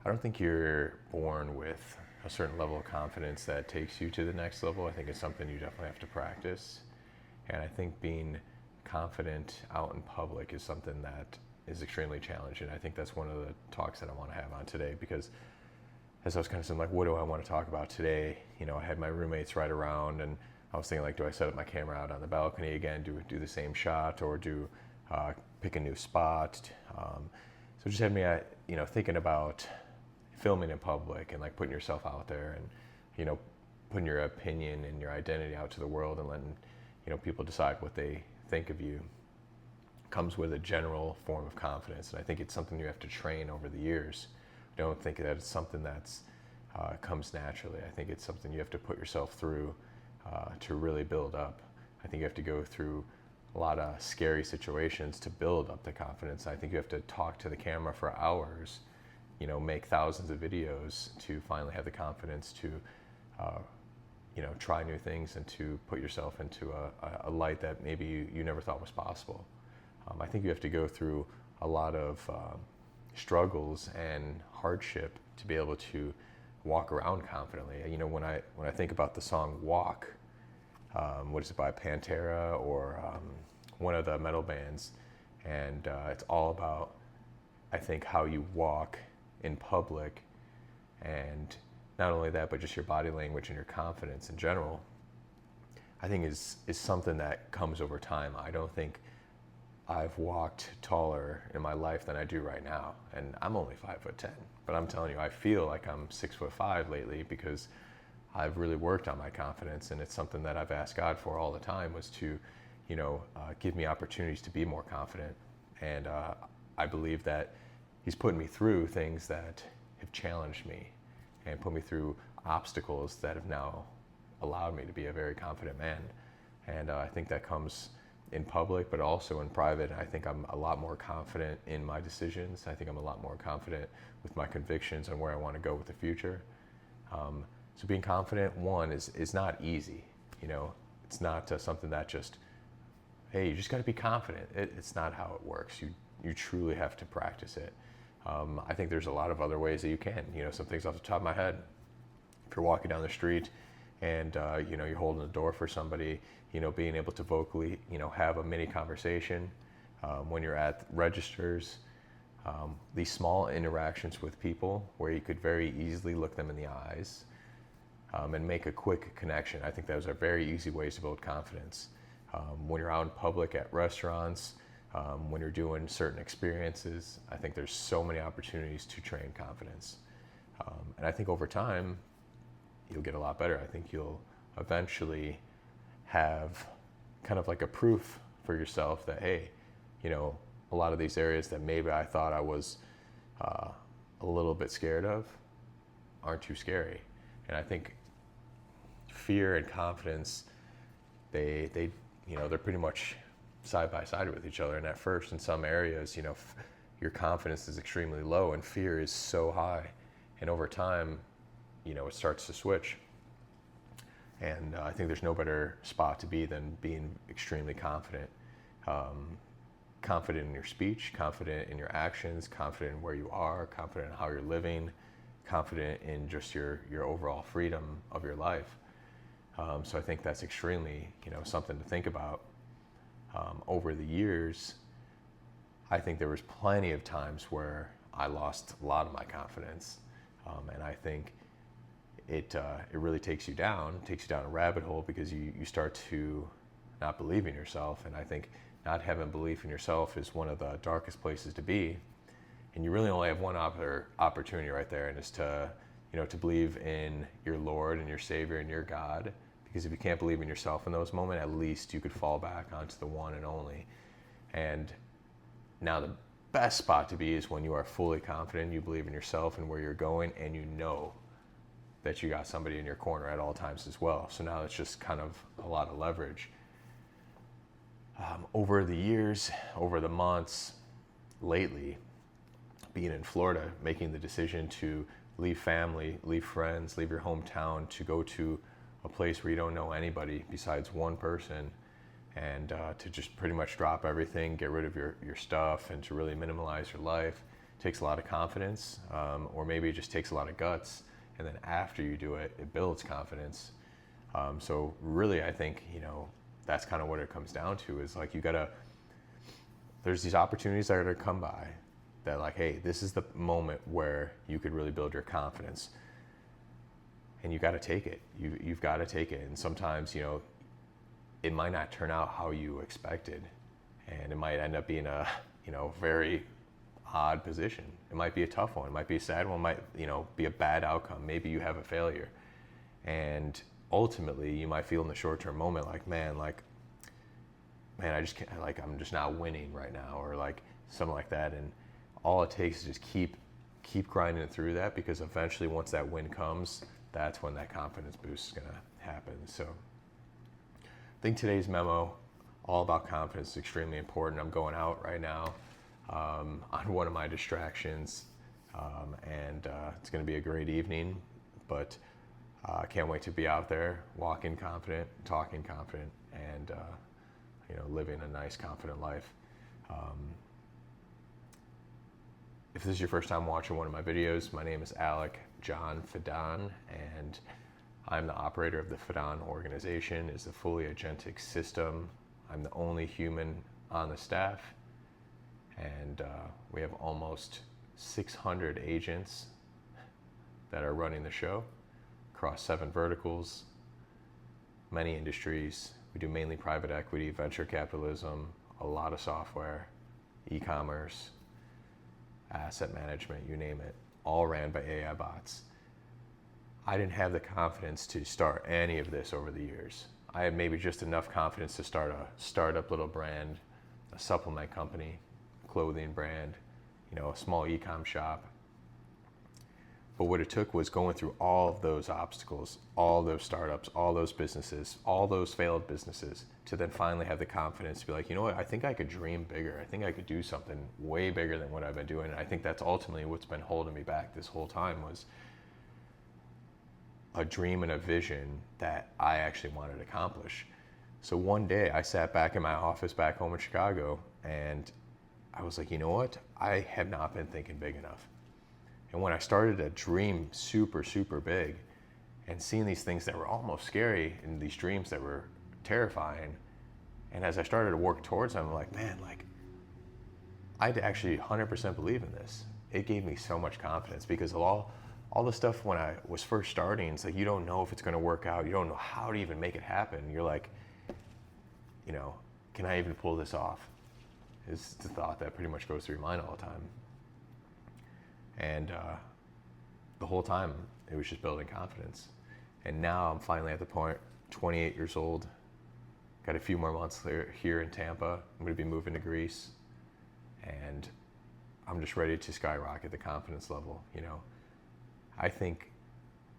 I don't think you're born with a certain level of confidence that takes you to the next level. I think it's something you definitely have to practice. And I think being confident out in public is something that is extremely challenging. I think that's one of the talks that I want to have on today, because as I was kind of saying, like, what do I want to talk about today? I had my roommates right around, and I was thinking, like, do I set up my camera out on the balcony again, do the same shot, or do pick a new spot? So it just had me, thinking about filming in public and like putting yourself out there, and putting your opinion and your identity out to the world, and letting people decide what they think of you. Comes with a general form of confidence, and I think it's something you have to train over the years. I don't think that it's something that's comes naturally. I think it's something you have to put yourself through to really build up. I think you have to go through a lot of scary situations to build up the confidence. I think you have to talk to the camera for hours, make thousands of videos to finally have the confidence to try new things and to put yourself into a light that maybe you never thought was possible. I think you have to go through a lot of struggles and hardship to be able to walk around confidently. When I think about the song "Walk," what is it, by Pantera or one of the metal bands, and it's all about, I think, how you walk in public, and not only that, but just your body language and your confidence in general, I think is something that comes over time. I don't think I've walked taller in my life than I do right now, and I'm only 5'10", but I'm telling you, I feel like I'm 6'5" lately, because I've really worked on my confidence, and it's something that I've asked God for all the time, was to, give me opportunities to be more confident. And I believe that He's put me through things that have challenged me and put me through obstacles that have now allowed me to be a very confident man. And I think that comes in public, but also in private. I think I'm a lot more confident in my decisions. I think I'm a lot more confident with my convictions and where I want to go with the future. So being confident, one, is not easy. It's not something that just, hey, you just got to be confident. It's not how it works. You truly have to practice it. I think there's a lot of other ways that you can. Some things off the top of my head. If you're walking down the street and you're holding the door for somebody, being able to vocally have a mini conversation. When you're at registers, these small interactions with people where you could very easily look them in the eyes and make a quick connection. I think those are very easy ways to build confidence. When you're out in public at restaurants, when you're doing certain experiences, I think there's so many opportunities to train confidence. And I think over time, you'll get a lot better. I think you'll eventually have kind of like a proof for yourself that, hey, a lot of these areas that maybe I thought I was a little bit scared of aren't too scary. And I think fear and confidence, they're pretty much side by side with each other. And at first, in some areas, your confidence is extremely low and fear is so high. And over time, it starts to switch. And I think there's no better spot to be than being extremely confident. Confident in your speech, confident in your actions, confident in where you are, confident in how you're living, confident in just your overall freedom of your life. So I think that's extremely, something to think about. Over the years, I think there was plenty of times where I lost a lot of my confidence. And I think it really takes you down a rabbit hole, because you start to not believe in yourself. And I think not having belief in yourself is one of the darkest places to be. And you really only have one opportunity right there, and it's to believe in your Lord and your Savior and your God. Because if you can't believe in yourself in those moments, at least you could fall back onto the one and only. And now the best spot to be is when you are fully confident, you believe in yourself and where you're going, and you know that you got somebody in your corner at all times as well. So now it's just kind of a lot of leverage. Over the years, over the months, lately, being in Florida, making the decision to leave family, leave friends, leave your hometown to go to a place where you don't know anybody besides one person, and to just pretty much drop everything, get rid of your stuff, and to really minimalize your life, takes a lot of confidence, or maybe it just takes a lot of guts. And then after you do it, it builds confidence. So really, I think, that's kind of what it comes down to, is like, there's these opportunities that are going to come by that, like, hey, this is the moment where you could really build your confidence. And you got to take it. You've got to take it. And sometimes, it might not turn out how you expected. And it might end up being a, very odd position. It might be a tough one. It might be a sad one. It might, be a bad outcome. Maybe you have a failure. And ultimately, you might feel in the short-term moment like, man, I just can't, like, I'm just not winning right now, or like something like that. And all it takes is just keep grinding through that, because eventually, once that win comes, that's when that confidence boost is going to happen. So I think today's memo, all about confidence, is extremely important. I'm going out right now on one of my distractions, and it's going to be a great evening, but I can't wait to be out there walking confident, talking confident, and living a nice, confident life. If this is your first time watching one of my videos, my name is Alec John Fedon, and I'm the operator of the Fedon organization. It's a fully agentic system. I'm the only human on the staff, and we have almost 600 agents that are running the show across 7 verticals, many industries. We do mainly private equity, venture capitalism, a lot of software, e-commerce, asset management, you name it, all ran by AI bots. I didn't have the confidence to start any of this over the years. I had maybe just enough confidence to start a startup little brand, a supplement company, clothing brand, a small e-com shop. But what it took was going through all of those obstacles, all those startups, all those businesses, all those failed businesses, to then finally have the confidence to be like, you know what, I think I could dream bigger. I think I could do something way bigger than what I've been doing. And I think that's ultimately what's been holding me back this whole time, was a dream and a vision that I actually wanted to accomplish. So one day I sat back in my office back home in Chicago, and I was like, you know what, I have not been thinking big enough. And when I started to dream super, super big, and seeing these things that were almost scary, and these dreams that were terrifying, and as I started to work towards them, I'm like, man, I actually 100% believe in this. It gave me so much confidence, because of all the stuff when I was first starting, it's like, you don't know if it's going to work out. You don't know how to even make it happen. You're like, can I even pull this off? It's the thought that pretty much goes through your mind all the time. And the whole time, it was just building confidence. And now I'm finally at the point, 28 years old, got a few more months here in Tampa. I'm going to be moving to Greece, and I'm just ready to skyrocket the confidence level. I think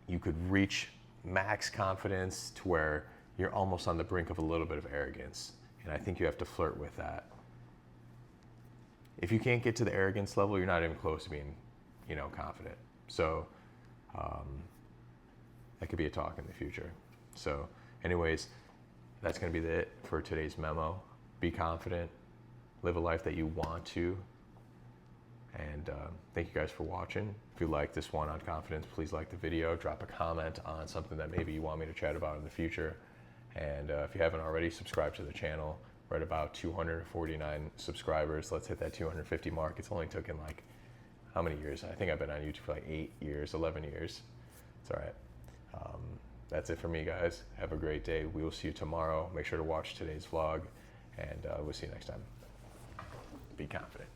you could reach max confidence to where you're almost on the brink of a little bit of arrogance. And I think you have to flirt with that. If you can't get to the arrogance level, you're not even close to being, confident. So that could be a talk in the future. So anyways, that's going to be it for today's memo. Be confident, live a life that you want to. And thank you guys for watching. If you like this one on confidence, please like the video, drop a comment on something that maybe you want me to chat about in the future. And if you haven't already, subscribe to the channel. We're at about 249 subscribers. Let's hit that 250 mark. It's only taken how many years? I think I've been on YouTube for 8 years, 11 years. It's all right. That's it for me, guys. Have a great day. We will see you tomorrow. Make sure to watch today's vlog, and we'll see you next time. Be confident.